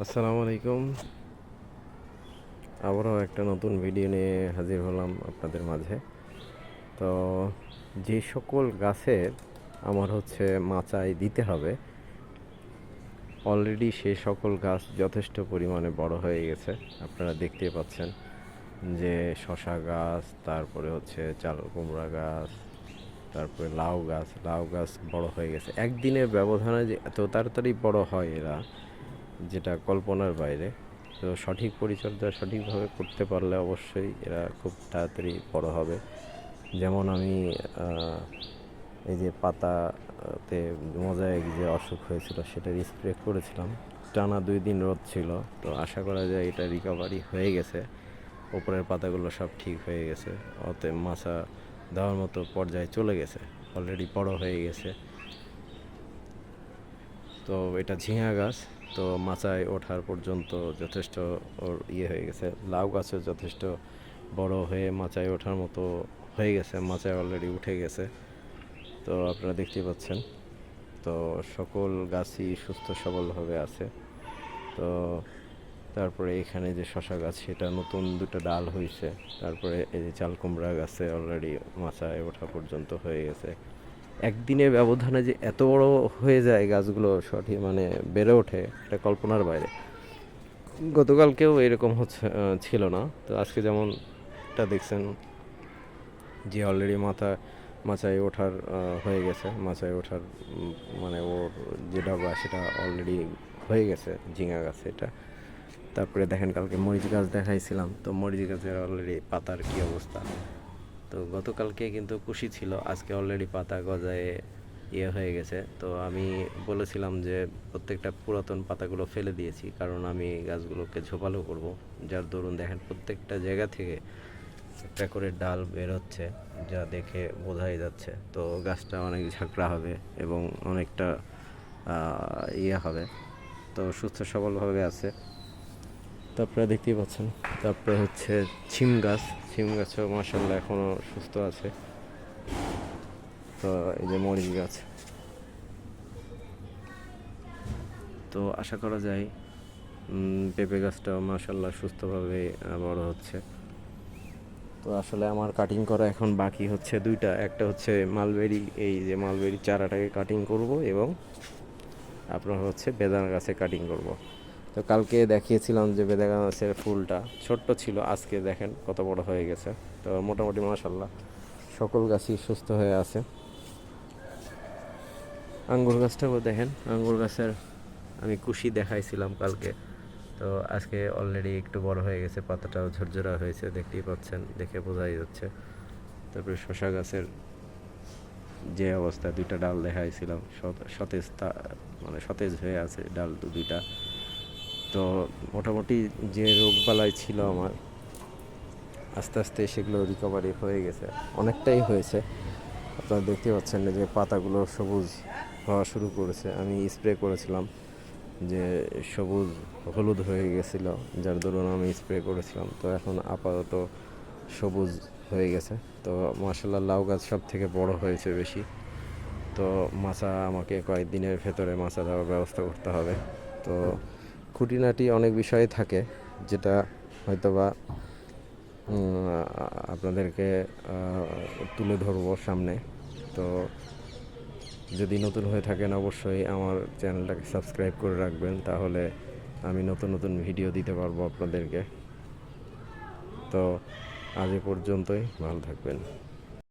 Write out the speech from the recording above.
আসসালামু আলাইকুম। আবারও একটা নতুন ভিডিও নিয়ে হাজির হলাম আপনাদের মাঝে। তো যে সকল গাছের আমার মাচায় দিতে হবে, অলরেডি সে সকল গাছ যথেষ্ট পরিমাণে বড় হয়ে গেছে। আপনারা দেখতেই পাচ্ছেন যে শশা গাছ, তারপরে চাল কুমড়া গাছ, তারপরে লাউ গাছ বড় হয়ে গেছে। একদিনের ব্যবধানে যে এত তাড়াতাড়ি বড় হয় এরা, যেটা কল্পনার বাইরে। তো সঠিক পরিচর্যা সঠিকভাবে করতে পারলে অবশ্যই এরা খুব তাড়াতাড়ি বড় হবে। যেমন আমি এই যে পাতাতে মোজাইক যে অসুখ হয়েছিল সেটার স্প্রে করেছিলাম, টানা 2 দিন রোদ ছিল। তো আশা করা যায় এটা রিকভারি হয়ে গেছে, ওপরের পাতাগুলো সব ঠিক হয়ে গেছে, অতএব মাছা দেওয়ার মতো পর্যায়ে চলে গেছে, অলরেডি বড় হয়ে গেছে। তো এটা ঝিঙা গাছ, তো মাচায় ওঠার পর্যন্ত যথেষ্ট ওর হয়ে গেছে। লাউ গাছও যথেষ্ট বড় হয়ে মাচায় ওঠার মতো হয়ে গেছে, মাচায় অলরেডি উঠে গেছে। তো আপনারা দেখতেই পাচ্ছেন। তো সকল গাছই সুস্থ সবলভাবে আছে। তো তারপরে এখানে যে শশা গাছ, সেটা নতুন 2টা ডাল হয়েছে। তারপরে এই যে চাল কুমড়া গাছে অলরেডি মাচায় ওঠা পর্যন্ত হয়ে গেছে। একদিনের ব্যবধানে যে এত বড় হয়ে যায় গাছগুলো, সঠিক মানে বেড়ে ওঠে, এটা কল্পনার বাইরে। গতকালকেও এরকম ছিল না। তো আজকে যেমনটা দেখছেন যে অলরেডি মাচায় ওঠার হয়ে গেছে, মাচায় ওঠার মানে ওর যে ডগা সেটা অলরেডি হয়ে গেছে ঝিঙা গাছ এটা। তারপরে দেখেন কালকে মরিচ গাছ দেখাইছিলাম, তো মরিচ গাছের অলরেডি পাতার কী অবস্থা। তো গতকালকে কিন্তু কুশি ছিল, আজকে অলরেডি পাতা গজায় হয়ে গেছে। তো আমি বলেছিলাম যে প্রত্যেকটা পুরাতন পাতাগুলো ফেলে দিয়েছি, কারণ আমি গাছগুলোকে ঝোপালো করব। যার দরুন দেখেন প্রত্যেকটা জায়গা থেকে একটা করে ডাল বের হচ্ছে, যা দেখে বোঝাই যাচ্ছে। তো গাছটা অনেক ঝাঁকড়া হবে এবং অনেকটা হবে। তো সুস্থ সবলভাবে আছে। তারপরে দেখতেই পাচ্ছেন। তারপরে ছিম গাছও মাশাআল্লাহ এখনও সুস্থ আছে। তো এই যে মরিচ গাছ, তো আশা করা যায় পেঁপে গাছটাও মাশাআল্লাহ সুস্থভাবে বড় হচ্ছে। তো আসলে আমার কাটিং করা এখন বাকি হচ্ছে 2টা। একটা মালবেরি, এই যে মালবেরি চারাটাকে কাটিং করব, এবং আপনার বেদানা গাছে কাটিং করব। তো কালকে দেখিয়েছিলাম যে বেদানা গাছের ফুলটা ছোট্ট ছিল, আজকে দেখেন কত বড় হয়ে গেছে। তো মোটামুটি মাশাআল্লাহ সকল গাছই সুস্থ হয়ে আছে। আঙ্গুর গাছটাও দেখেন, আঙ্গুর গাছের আমি কুশি দেখাইছিলাম কালকে, তো আজকে অলরেডি একটু বড় হয়ে গেছে, পাতাটাও ঝরঝরা হয়েছে, দেখতেই পাচ্ছেন, দেখে বোঝাই যাচ্ছে। তারপরে শশা গাছের যে অবস্থা, 2টা ডাল দেখাইছিলাম, সতেজ মানে সতেজ হয়ে আছে ডাল 2টা। তো মোটামুটি যে রোগবালাই ছিল আমার, আস্তে আস্তে সেগুলো রিকভারি হয়ে গেছে, অনেকটাই হয়েছে। আপনারা দেখতে পাচ্ছেন যে পাতাগুলো সবুজ হওয়া শুরু করেছে। আমি স্প্রে করেছিলাম যে সবুজ হলুদ হয়ে গেছিল, যার দরুন আমি স্প্রে করেছিলাম। তো এখন আপাতত সবুজ হয়ে গেছে। তো মাশাআল্লাহ লাউ গাছ সব থেকে বড় হয়েছে বেশি। তো মাচা আমাকে কয়েকদিনের ভেতরে মাচা দেওয়ার ব্যবস্থা করতে হবে। তো খুঁটিনাটি অনেক বিষয় থাকে, যেটা হয়তোবা আপনাদেরকে তুলে ধরবো সামনে। তো যদি নতুন হয়ে থাকেন অবশ্যই আমার চ্যানেলটাকে সাবস্ক্রাইব করে রাখবেন, তাহলে আমি নতুন নতুন ভিডিও দিতে পারবো আপনাদেরকে। তো আজ এ পর্যন্তই, ভালো থাকবেন।